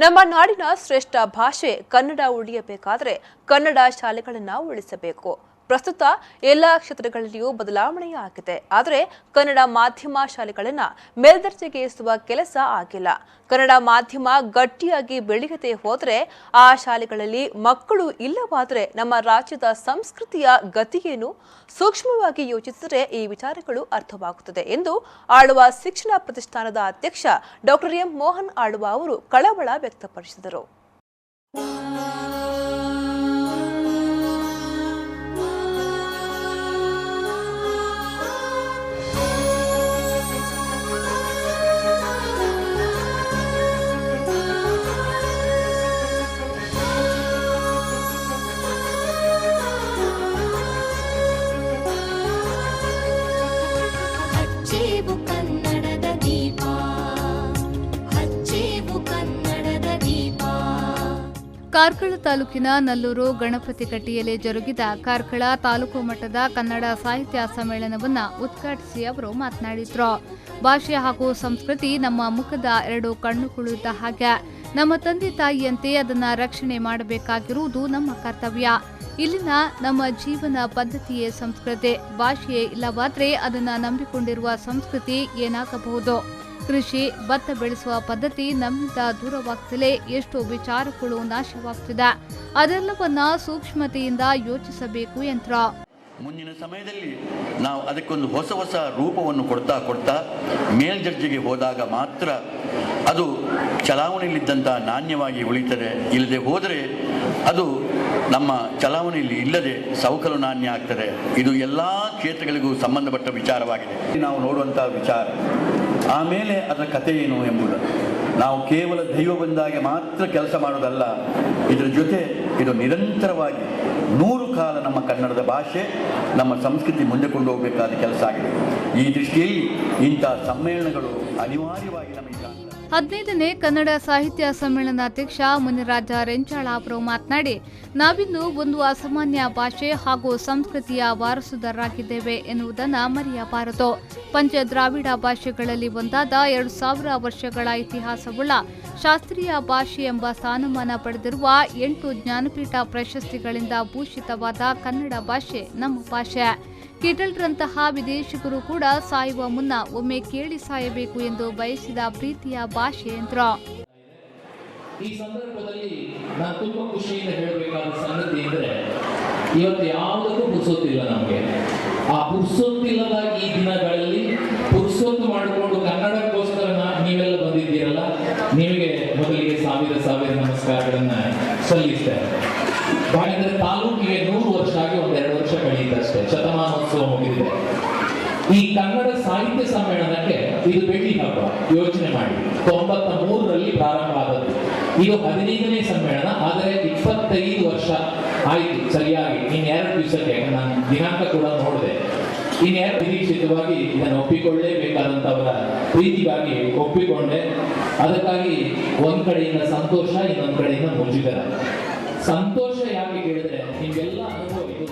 ನಮ್ಮ ನಾಡಿನ ಶ್ರೇಷ್ಠ ಭಾಷೆ ಕನ್ನಡ ಉಳಿಯಬೇಕಾದರೆ ಕನ್ನಡ ಶಾಲೆಗಳನ್ನು ಉಳಿಸಬೇಕು. ಪ್ರಸ್ತುತ ಎಲ್ಲ ಕ್ಷೇತ್ರಗಳಲ್ಲಿಯೂ ಬದಲಾವಣೆಯಾಗಿದೆ. ಆದರೆ ಕನ್ನಡ ಮಾಧ್ಯಮ ಶಾಲೆಗಳನ್ನು ಮೇಲ್ದರ್ಜೆಗೇರಿಸುವ ಕೆಲಸ ಆಗಿಲ್ಲ. ಕನ್ನಡ ಮಾಧ್ಯಮ ಗಟ್ಟಿಯಾಗಿ ಬೆಳೆಯದೆ ಹೋದರೆ, ಆ ಶಾಲೆಗಳಲ್ಲಿ ಮಕ್ಕಳು ಇಲ್ಲವಾದರೆ ನಮ್ಮ ರಾಜ್ಯದ ಸಂಸ್ಕೃತಿಯ ಗತಿಯೇನು? ಸೂಕ್ಷ್ಮವಾಗಿ ಯೋಚಿಸಿದರೆ ಈ ವಿಚಾರಗಳು ಅರ್ಥವಾಗುತ್ತದೆ ಎಂದು ಆಳ್ವ ಶಿಕ್ಷಣ ಪ್ರತಿಷ್ಠಾನದ ಅಧ್ಯಕ್ಷ ಡಾಕ್ಟರ್ ಎಂ ಮೋಹನ್ ಆಳ್ವ ಅವರು ಕಳವಳ ವ್ಯಕ್ತಪಡಿಸಿದರು. ಕಾರ್ಕಳ ತಾಲೂಕಿನ ನಲ್ಲೂರು ಗಣಪತಿ ಕಟ್ಟಿಯಲ್ಲಿ ಜರುಗಿದ ಕಾರ್ಕಳ ತಾಲೂಕು ಮಟ್ಟದ ಕನ್ನಡ ಸಾಹಿತ್ಯ ಸಮ್ಮೇಳನವನ್ನು ಉದ್ಘಾಟಿಸಿ ಅವರು ಮಾತನಾಡಿದರು. ಭಾಷೆ ಹಾಗೂ ಸಂಸ್ಕೃತಿ ನಮ್ಮ ಮುಖದ ಎರಡು ಕಣ್ಣುಗಳಿದ್ದ ಹಾಗೆ. ನಮ್ಮ ತಂದೆ ತಾಯಿಯಂತೆ ಅದನ್ನು ರಕ್ಷಣೆ ಮಾಡಬೇಕಾಗಿರುವುದು ನಮ್ಮ ಕರ್ತವ್ಯ. ಇಲ್ಲಿನ ನಮ್ಮ ಜೀವನ ಪದ್ಧತಿಯೇ ಸಂಸ್ಕೃತಿ. ಭಾಷೆಯೇ ಇಲ್ಲವಾದರೆ ಅದನ್ನು ನಂಬಿಕೊಂಡಿರುವ ಸಂಸ್ಕೃತಿ ಏನಾಗಬಹುದು? ಕೃಷಿ, ಭತ್ತ ಬೆಳೆಸುವ ಪದ್ಧತಿ ನಮ್ಮಿಂದ ದೂರವಾಗ್ತಲೇ ಎಷ್ಟೋ ವಿಚಾರಗಳು ನಾಶವಾಗ್ತಿದೆ. ಅದೆಲ್ಲವನ್ನ ಸೂಕ್ಷ್ಮತೆಯಿಂದ ಯೋಚಿಸಬೇಕು ಎಂದರು. ಮುಂದಿನ ಸಮಯದಲ್ಲಿ ನಾವು ಅದಕ್ಕೊಂದು ಹೊಸ ರೂಪವನ್ನು ಕೊಡ್ತಾ ಮೇಲ್ದರ್ಜೆಗೆ ಹೋದಾಗ ಮಾತ್ರ ಅದು ಚಲಾವಣೆಯಲ್ಲಿದ್ದಂಥ ನಾಣ್ಯವಾಗಿ ಉಳಿತದೆ. ಇಲ್ಲದೆ ಹೋದರೆ ಅದು ನಮ್ಮ ಚಲಾವಣೆಯಲ್ಲಿ ಇಲ್ಲದೆ ಸವಕಲು ನಾಣ್ಯ ಆಗ್ತದೆ. ಇದು ಎಲ್ಲ ಕ್ಷೇತ್ರಗಳಿಗೂ ಸಂಬಂಧಪಟ್ಟ ವಿಚಾರವಾಗಿದೆ. ನಾವು ನೋಡುವಂಥ ವಿಚಾರ, ಆಮೇಲೆ ಅದರ ಕಥೆ ಏನು ಎಂಬುದು. ನಾವು ಕೇವಲ ದೈವ ಬಂದಾಗ ಮಾತ್ರ ಕೆಲಸ ಮಾಡೋದಲ್ಲ, ಇದರ ಜೊತೆ ಇದು ನಿರಂತರವಾಗಿ 100 ಕಾಲ ನಮ್ಮ ಕನ್ನಡದ ಭಾಷೆ, ನಮ್ಮ ಸಂಸ್ಕೃತಿ ಮುಂದೆ ಕೊಂಡು ಹೋಗಬೇಕಾದ ಕೆಲಸ ಆಗಿದೆ. ಈ ದೃಷ್ಟಿಯಲ್ಲಿ ಇಂಥ ಸಮ್ಮೇಳನಗಳು ಅನಿವಾರ್ಯವಾಗಿ ನಮಗೆ 15ನೇ ಕನ್ನಡ ಸಾಹಿತ್ಯ ಸಮ್ಮೇಳನಾಧ್ಯಕ್ಷ ಮುನಿರಾಜ ರೆಂಚಾಳ ಅವರು ಮಾತನಾಡಿ, ನಾವಿನ್ನು ಒಂದು ಅಸಾಮಾನ್ಯ ಭಾಷೆ ಹಾಗೂ ಸಂಸ್ಕೃತಿಯ ವಾರಸುದಾರರಾಗಿದ್ದೇವೆ ಎನ್ನುವುದನ್ನು ಮರೆಯಬಾರದು. ಪಂಚದ್ರಾವಿಡ ಭಾಷೆಗಳಲ್ಲಿ ಒಂದಾದ 2000 ವರ್ಷಗಳ ಇತಿಹಾಸವುಳ್ಳ ಶಾಸ್ತ್ರೀಯ ಭಾಷೆ ಎಂಬ ಸ್ಥಾನಮಾನ ಪಡೆದಿರುವ 8 ಜ್ಞಾನಪೀಠ ಪ್ರಶಸ್ತಿಗಳಿಂದ ಭೂಷಿತವಾದ ಕನ್ನಡ ಭಾಷೆ ನಮ್ಮ ಭಾಷೆ. ಕಿಟಲ್ರಂತಹ ವಿದೇಶಿಗರು ಕೂಡ ಸಾಯುವ ಮುನ್ನ ಒಮ್ಮೆ ಕೇಳಿ ಸಾಯಬೇಕು ಎಂದು ಬಯಸಿದ ಪ್ರೀತಿಯ ಭಾಷೆ ಎಂದರು. ಈ ಸಂದರ್ಭದಲ್ಲಿ ನಾನು ತುಂಬಾ ಖುಷಿಯಿಂದ ಹೇಳಬೇಕಾದ ಸಂಗತಿ ಅಂದರೆ, ಇವತ್ತು ಯಾವುದಕ್ಕೂ ಪುರ್ಸೊತ್ತಿಲ್ಲ ನಮಗೆ. ಆ ಪುರ್ಸೊತ್ತಿಲ್ಲದ ಈ ದಿನಗಳಲ್ಲಿ ಪುರ್ಸೊತ್ತು ಮಾಡಿಕೊಂಡು ಕನ್ನಡಕ್ಕೋಸ್ಕರ ನೀವೆಲ್ಲ ಬಂದಿದ್ದೀರಲ್ಲ, ನಿಮಗೆ ಮೊದಲಿಗೆ ಸಾವಿರ ನಮಸ್ಕಾರಗಳನ್ನ ಸಲ್ಲಿಸ್ತೇನೆ. ಯಾಕಂದ್ರೆ ತಾಲೂಕಿಗೆ 100 ವರ್ಷ ಆಗಿ 1-2 ವರ್ಷ ಕಳೆಯಿತಷ್ಟೇ, ಶತಮಾನೋತ್ಸವ ಮುಗಿದಿದೆ. ಈ ಕನ್ನಡ ಸಾಹಿತ್ಯ ಸಮ್ಮೇಳನಕ್ಕೆ ಇದು ಬೆಳ್ಳಿ ಹಬ್ಬ. ಯೋಚನೆ ಮಾಡಿ, 93ರಲ್ಲಿ ಪ್ರಾರಂಭ ಆದದ್ದು, ಇದು 15ನೇ ಸಮ್ಮೇಳನ. ಆದರೆ 25 ವರ್ಷ ಆಯಿತು ಸರಿಯಾಗಿ. ಇನ್ನು 2 ದಿವಸಕ್ಕೆ ನಾನು ದಿನಾಂಕ ಕೂಡ ನೋಡಿದೆ. ಇನ್ನು ನಿರೀಕ್ಷಿತವಾಗಿ ಇದನ್ನು ಒಪ್ಪಿಕೊಳ್ಳಲೇಬೇಕಾದಂತವರ ಪ್ರೀತಿಗಾಗಿ ಒಪ್ಪಿಕೊಂಡೆ. ಅದಕ್ಕಾಗಿ ಒಂದ್ ಕಡೆಯಿಂದ ಸಂತೋಷ, ಇನ್ನೊಂದ್ ಕಡೆಯಿಂದ ಮುಜುಗರ. ಸಂತೋಷ ಯಾಕೆ ಕೇಳಿದ್ರೆ, ನಿಮ್ಗೆಲ್ಲ ಅನುಭವ ಇದು.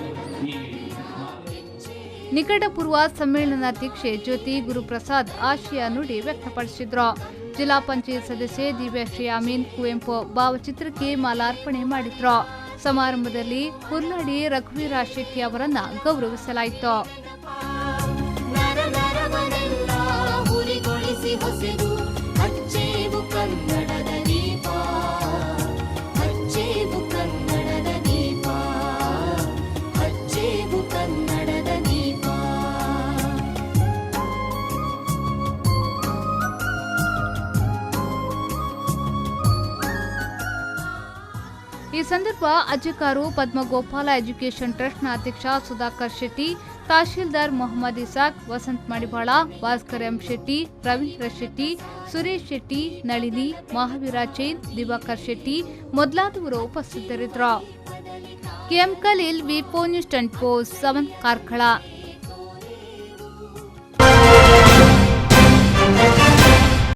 ನಿಕಟಪೂರ್ವ ಸಮ್ಮೇಳನಾಧ್ಯಕ್ಷೆ ಜ್ಯೋತಿ ಗುರುಪ್ರಸಾದ್ ಆಶಯ ನುಡಿ ವ್ಯಕ್ತಪಡಿಸಿದ್ರು. ಜಿಲ್ಲಾ ಪಂಚಾಯತ್ ಸದಸ್ಯೆ ದಿವ್ಯಶ್ರೀ ಅಮೀನ್ ಕುವೆಂಪು ಭಾವಚಿತ್ರಕ್ಕೆ ಮಾಲಾರ್ಪಣೆ ಮಾಡಿದ್ರು. ಸಮಾರಂಭದಲ್ಲಿ ಹುರ್ನಾಡಿ ರಘುವೀರ ಶೆಟ್ಟಿ ಅವರನ್ನ ಗೌರವಿಸಲಾಯಿತು. ಈ ಸಂದರ್ಭ ಅಜ್ಜಿಕಾರು ಪದ್ಮಗೋಪಾಲ ಎಜುಕೇಷನ್ ಟ್ರಸ್ಟ್ನ ಅಧ್ಯಕ್ಷ ಸುಧಾಕರ್ ಶೆಟ್ಟಿ, ತಹಶೀಲ್ದಾರ್ ಮೊಹಮ್ಮದ್ ಇಸಾಕ್, ವಸಂತ್ ಮಡಿವಾಳ, ಭಾಸ್ಕರ್ ಎಂ ಶೆಟ್ಟಿ, ರವೀಂದ್ರ ಶೆಟ್ಟಿ, ಸುರೇಶ್ ಶೆಟ್ಟಿ, ನಳಿನಿ, ಮಹಾವೀರ ಚೈನ್, ದಿವಾಕರ್ ಶೆಟ್ಟಿ ಮೊದಲಾದವರು ಉಪಸ್ಥಿತರಿದ್ದರು. ಕೆಎಂ ಖಲೀಲ್, ವಿ4 ನ್ಯೂಸ್ 24/7 ಕಾರ್ಕಳ.